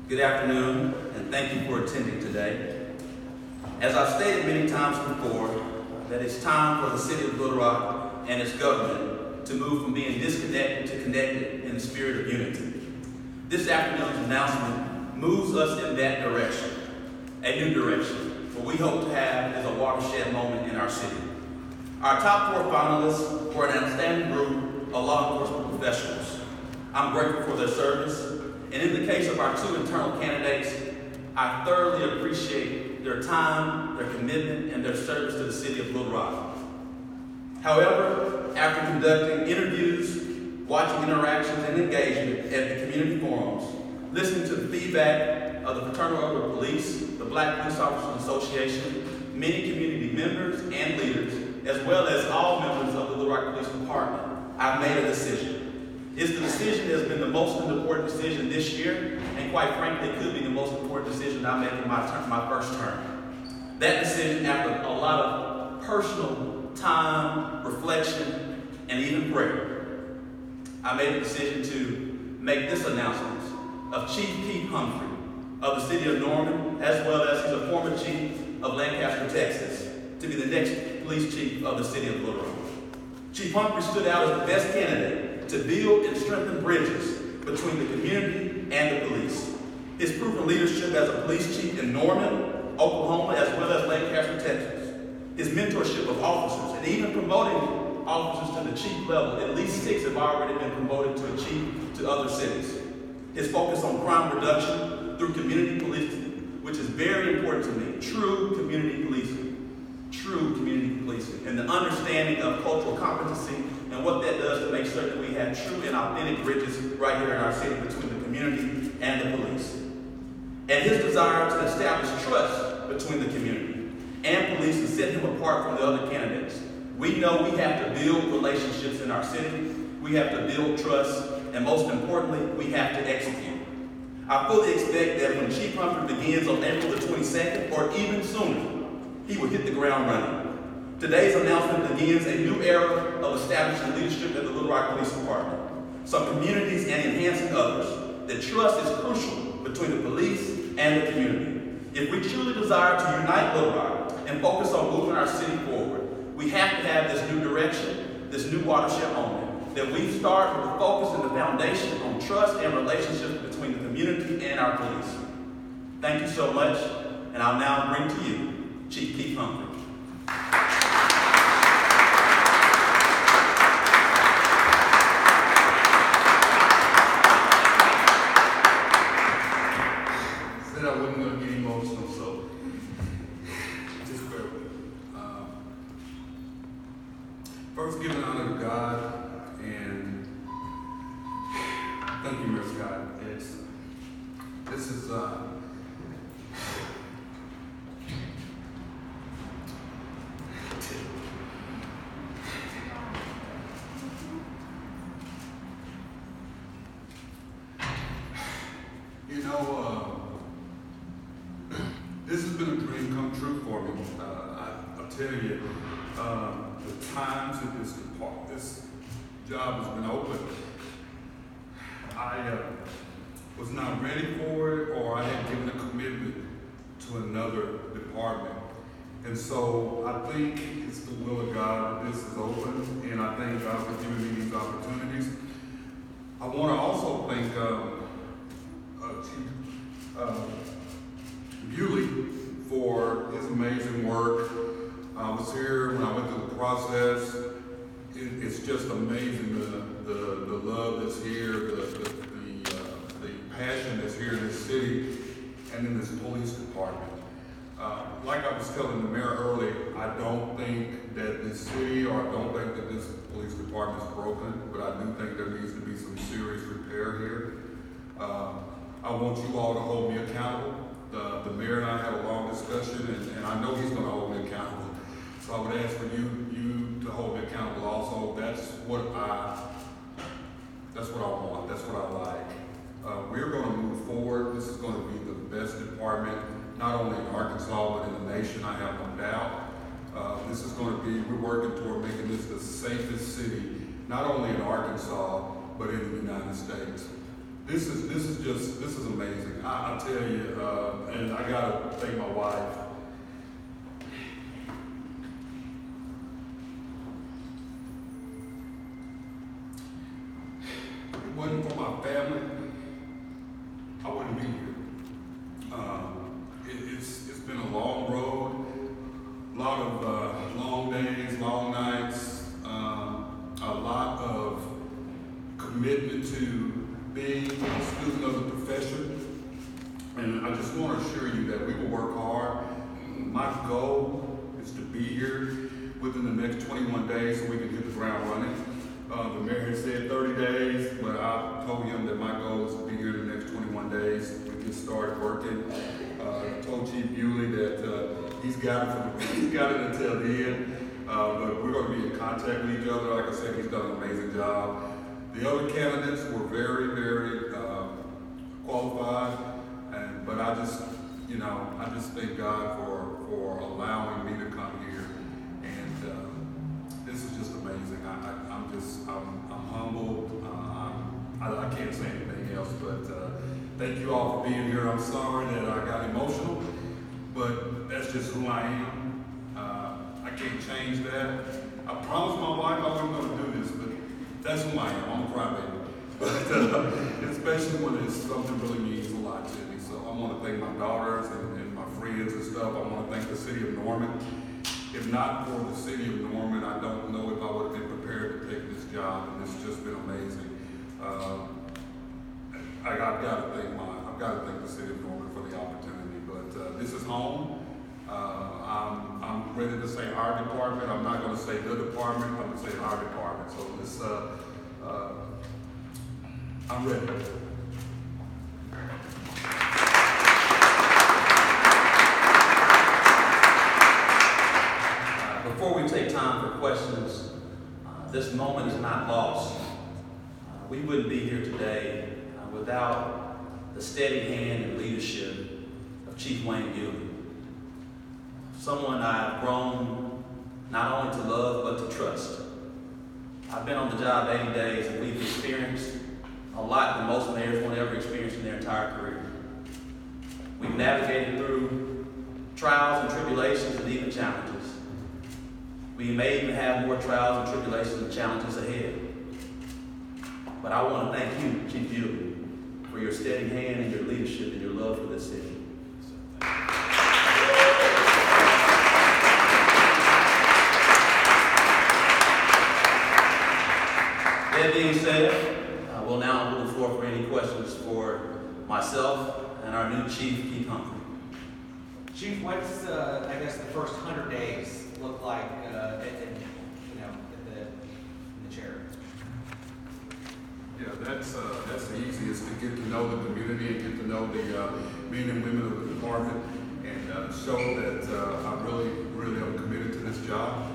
Good afternoon, and thank you for attending today. As I've stated many times before, that it's time for the City of Little Rock and its government to move from being disconnected to connected in the spirit of unity. This afternoon's announcement moves us in that direction, a new direction, what we hope to have is a watershed moment in our city. Our top 4 finalists were an outstanding group of law enforcement professionals. I'm grateful for their service. And in the case of our 2 internal candidates, I thoroughly appreciate their time, their commitment, and their service to the City of Little Rock. However, after conducting interviews, watching interactions and engagement at the community forums, listening to the feedback of the Fraternal Order of Police, the Black Police Officers Association, many community members and leaders, as well as all members of the Little Rock Police Department, I've made a decision. It's the decision that has been the most important decision this year, and quite frankly, it could be the most important decision I make in my first term. That decision, after a lot of personal time, reflection, and even prayer, I made a decision to make this announcement of Chief Keith Humphrey of the City of Norman, as well as he's a former chief of Lancaster, Texas, to be the next police chief of the City of Little Rock. Chief Humphrey stood out as the best candidate to build and strengthen bridges between the community and the police. His proven leadership as a police chief in Norman, Oklahoma, as well as Lancaster, Texas. His mentorship of officers, and even promoting officers to the chief level. At least 6 have already been promoted to a chief to other cities. His focus on crime reduction through community policing, which is very important to me. True community policing, and the understanding of cultural competency and what that does to make certain that we have true and authentic bridges right here in our city between the community and the police. And his desire to establish trust between the community and police and set him apart from the other candidates. We know we have to build relationships in our city, we have to build trust, and most importantly, we have to execute. I fully expect that when Chief Humphrey begins on April the 22nd, or even sooner, he will hit the ground running. Today's announcement begins a new era of establishing leadership at the Little Rock Police Department. Some communities and enhancing others. That trust is crucial between the police and the community. If we truly desire to unite Little Rock and focus on moving our city forward, we have to have this new direction, this new watershed moment, that we start with the focus and the foundation on trust and relationships between the community and our police. Thank you so much, and I'll now bring to you Chief Keith Humphrey. Said I wasn't going to get emotional, so just bear with me. First, giving honor to God, and thank you, Mr. Scott. This is this has been a dream come true for me. I'll tell you, the times that this job has been open, I was not ready for it, or I had given a commitment to another department. And so I think it's the will of God that this is open, and I thank God for giving me these opportunities. I want to also thank Chief Bewley for his amazing work. I was here when I went through the process. It's just amazing the love that's here, the passion that's here in this city and in this police department. Like I was telling the mayor earlier, I don't think that this city, or I don't think that this police department is broken, but I do think there needs to be some serious repair here. I want you all to hold me accountable. The mayor and I had a long discussion, and I know he's going to hold me accountable. So I would ask for you to hold me accountable also. That's what I want. That's what I like. We're going to move forward. This is going to be the best department, not only in Arkansas, but in the nation, I have no doubt. This is going to be, we're working toward making this the safest city, not only in Arkansas, but in the United States. this is amazing. I tell you, and I gotta thank my wife. If it wasn't for my family, I wouldn't be here. It's been a long road, a lot of long days, long nights, a lot of commitment to being a student of the profession. And I just want to assure you that we will work hard. My goal is to be here within the next 21 days so we can hit the ground running. The mayor had said 30 days, but I told him that my goal is to be here in the next 21 days. We get started working. I told Chief Bewley that he's got it until the end. But we're going to be in contact with each other. Like I said, he's done an amazing job. The other candidates were very, very qualified, but I just thank God for allowing me to come here, and this is just amazing. I'm humbled. I can't say anything else, but thank you all for being here. I'm sorry that I got emotional, but that's just who I am. I can't change that. I promised my wife I wasn't going to do this, but that's who I am. I'm a crybaby. But especially when it's something really means a lot to me. So I want to thank my daughters and my friends and stuff. I want to thank the city of Norman. If not for the city of Norman, I don't know if I would have been prepared to take this job, and it's just been amazing. I've got to thank the city of Norman for the opportunity. But this is home. I'm ready to say our department. I'm not going to say the department. I'm going to say our department. So this, I'm ready. Before we take time for questions, this moment is not lost. We wouldn't be here today without the steady hand and leadership of Chief Wayne Bewley. Someone I've grown not only to love, but to trust. I've been on the job 80 days, and we've experienced a lot that most mayors won't ever experience in their entire career. We've navigated through trials and tribulations and even challenges. We may even have more trials and tribulations and challenges ahead. But I want to thank you, Chief Bewley, for your steady hand and your leadership and your love for this city. That being said, we'll now open the floor for any questions for myself and our new Chief, Keith Humphrey. Chief, what's the first 100 days look like in the chair? Yeah, that's the easiest, to get to know the community and get to know the men and women of the department, and show that I really am committed to this job.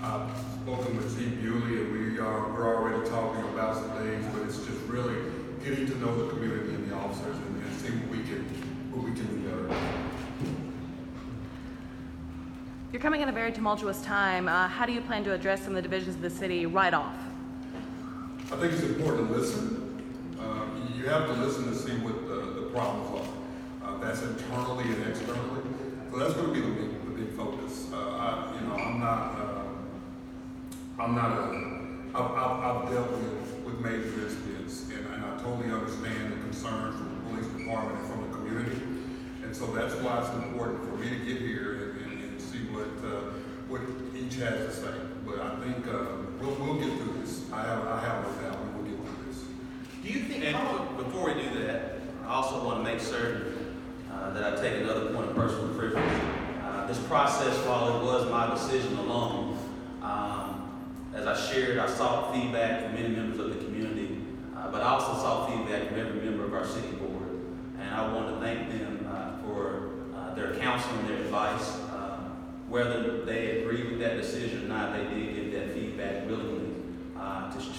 I've spoken with Chief Bewley, and we're already talking about some things, but it's just really getting to know the community and the officers and see what we can do better. You're coming in a very tumultuous time. How do you plan to address some of the divisions of the city right off? I think it's important to listen. You have to listen to see what the problems are. That's internally and externally. So that's going to be the big focus. I've dealt with major incidents, and I totally understand the concerns from the police department and from the community. And so that's why it's important for me to get here and see what each has to say. But I think we'll get through this. I have no doubt we will get through this. Do you think? And before we do that, I also want to make certain that I take another point of personal privilege. This process, while it was my decision alone, as I shared, I sought feedback from many members of the community, but I also sought feedback from every member of our city board. And I want to thank them for their counsel and their advice. Whether they agreed with that decision or not, they did give that feedback willingly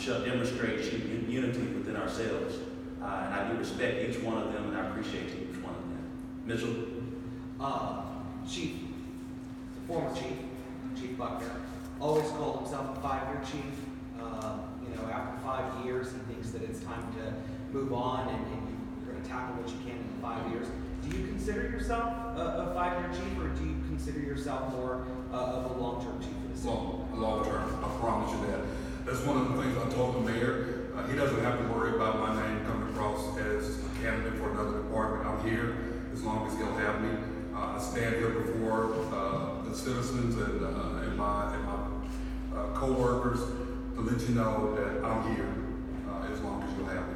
to demonstrate unity within ourselves. And I do respect each one of them, and I appreciate each one of them. Mitchell? Chief, the former Chief Buckner, always called himself a 5-year chief. After 5 years, he thinks that it's time to move on and you're going to tackle what you can in 5 years. Do you consider yourself a 5-year chief, or do you consider yourself more of a long-term chief for the city? Long term, I promise you that. That's one of the things I told the mayor. He doesn't have to worry about my name coming across as a candidate for another department. I'm here as long as he'll have me. I stand here before the citizens and my co-workers to let you know that I'm here as long as you'll have me.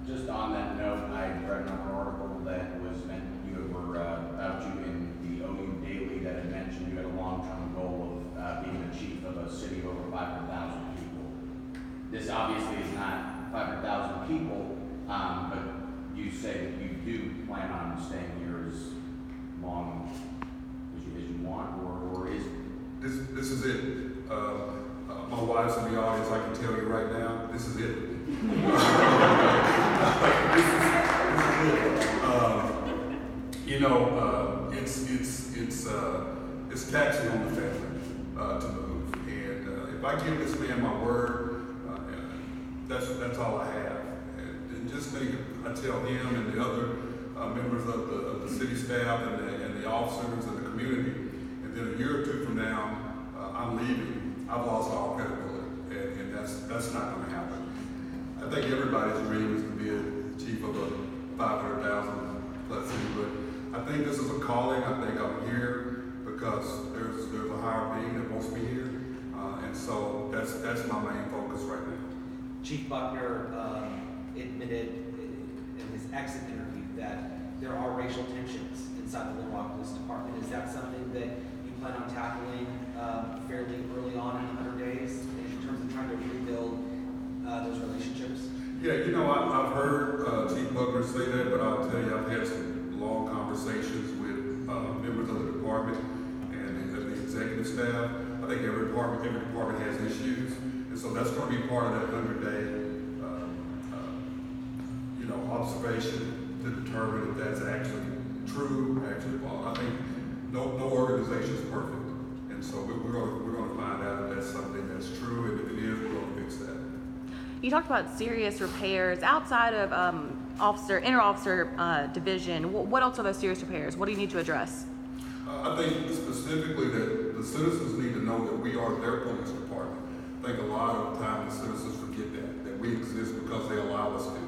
Just on that note, I read another article that was meant about you in the OU Daily that had mentioned you had a long-term goal of being the chief of a city of over 500,000 people. This obviously is not 500,000 people, but you say that you do plan on staying here as long as you want, or is This is it. My wife's in the audience. I can tell you right now, this is it. This is it. It's taxing on the family to move, and if I give this man my word, that's all I have. And just think, I tell him and the other members of the city staff and the officers and the community, and then a year or two from now, I'm leaving. I've lost all credibility, and that's not going to happen. I think everybody's dream is to be a chief of a 500,000 plus city, but I think this is a calling. I think I'm here because there's a higher being that wants me here, and so that's my main focus right now. Chief Buckner admitted in his exit interview that there are racial tensions inside the Little Rock Police Department. Is that something that you plan on tackling fairly early on in the 100 days in terms of trying to rebuild those relationships? Yeah, I've heard Chief Buckner say that, but I'll tell you, I've had some long conversations with members of the department and the executive staff. I think every department has issues, and so that's going to be part of that 100-day, observation to determine if that's actually true, actually false. I think no organization is perfect, and so we're going to find out if that's something that's true, and if it is, we're going to fix that. You talked about serious repairs outside of inter-officer division. What else are those serious repairs? What do you need to address? I think specifically that the citizens need to know that we are their police department. I think a lot of the time the citizens forget that we exist because they allow us to.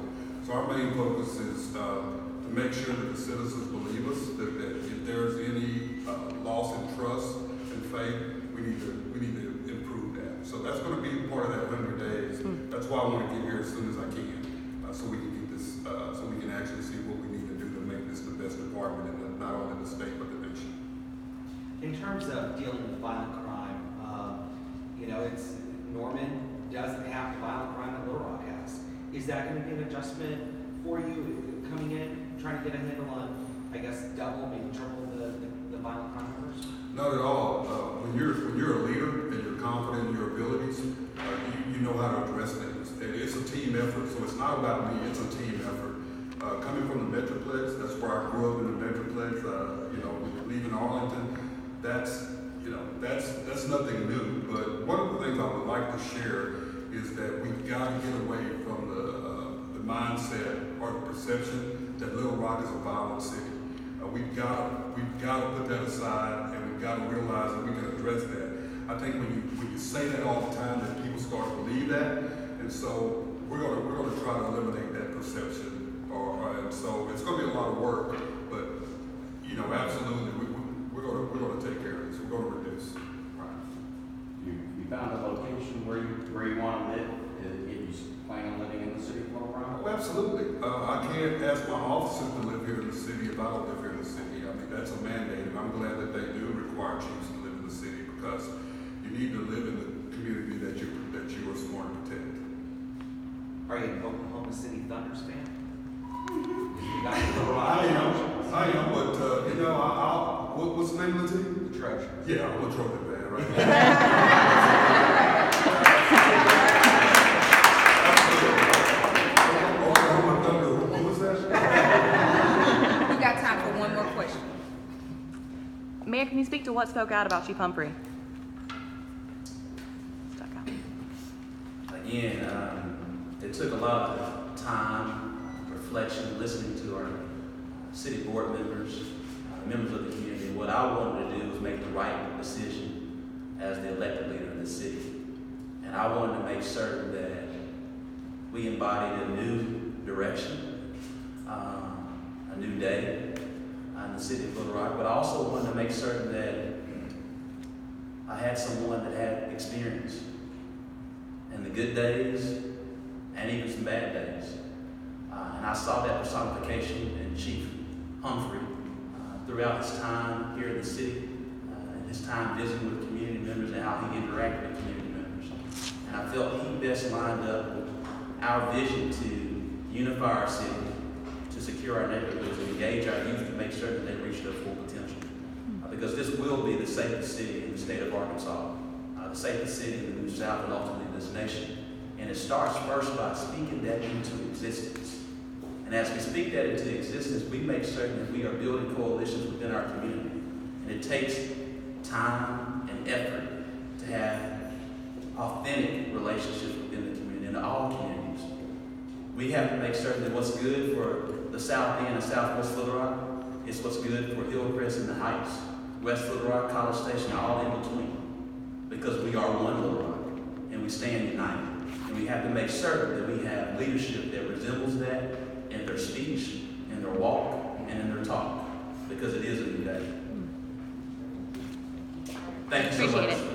So our main focus is to make sure that the citizens believe us, that if there's any loss in trust and faith, we need to improve that. So that's going to be part of that 100 days. That's why I want to get here as soon as I can, so we can get this, so we can actually see what we need to do to make this the best department in not only the state but the nation. In terms of dealing with violent crime, it's Norman doesn't have the violent crime that Little Rock has. Is that going to be an adjustment for you coming in, trying to get a handle on, I guess, double, maybe triple the violent crime numbers? Not at all. When you're a leader and you're confident in your abilities, you know how to address things. And it's a team effort, so it's not about me. It's a team effort. Coming from the Metroplex, that's where I grew up in the Metroplex. Leaving Arlington, that's nothing new. But one of the things I would like to share is that we've got to get away from the mindset or the perception that Little Rock is a violent city. We've got to put that aside, and we've got to realize that we can address that. I think when you say that all the time, that people start to believe that, and so we're going to try to eliminate that perception. And so it's going to be a lot of work, but absolutely, we're going to take care of this. We're going to reduce. Right. You found a location where you want to live? You plan on living in the city of Little Rock? Oh, absolutely. I can't ask my officers to live here in the city if I don't live here in the city. I mean, that's a mandate, and I'm glad that they do require chiefs to live in the city because you need to live in the community that you are sworn to protect. Are you an Oklahoma City Thunders fan? I am, but what's the name of the team? The Trojans. Yeah, I'm a Trojan fan, right? Oklahoma Thunder. What was that? We got time for one more question. Mayor, can you speak to what spoke out about Chief Humphrey? Stuck out. Again, it took a lot of time, reflection, listening to our city board members, members of the community. What I wanted to do was make the right decision as the elected leader of the city. And I wanted to make certain that we embodied a new direction, a new day in the city of Little Rock, but I also wanted to make certain that I had someone that had experience in the good days and even some bad days. And I saw that personification in Chief Humphrey throughout his time here in the city, and his time visiting with community members and how he interacted with community members. And I felt he best lined up with our vision to unify our city, to secure our neighborhoods, and engage our youth to make certain they reach their full potential. Because this will be the safest city in the state of Arkansas, the safest city in the New South, and ultimately this nation. And it starts first by speaking that into existence. And as we speak that into existence, we make certain that we are building coalitions within our community. And it takes time and effort to have authentic relationships within the community, in all communities. We have to make certain that what's good for the South End and Southwest Little Rock is what's good for Hillcrest and the Heights, West Little Rock, College Station, and all in between. Because we are one Little Rock, and we stand united. And we have to make certain that we have leadership that resembles that in their speech, in their walk, and in their talk. Because it is a new day. Thank you so much. Appreciate it.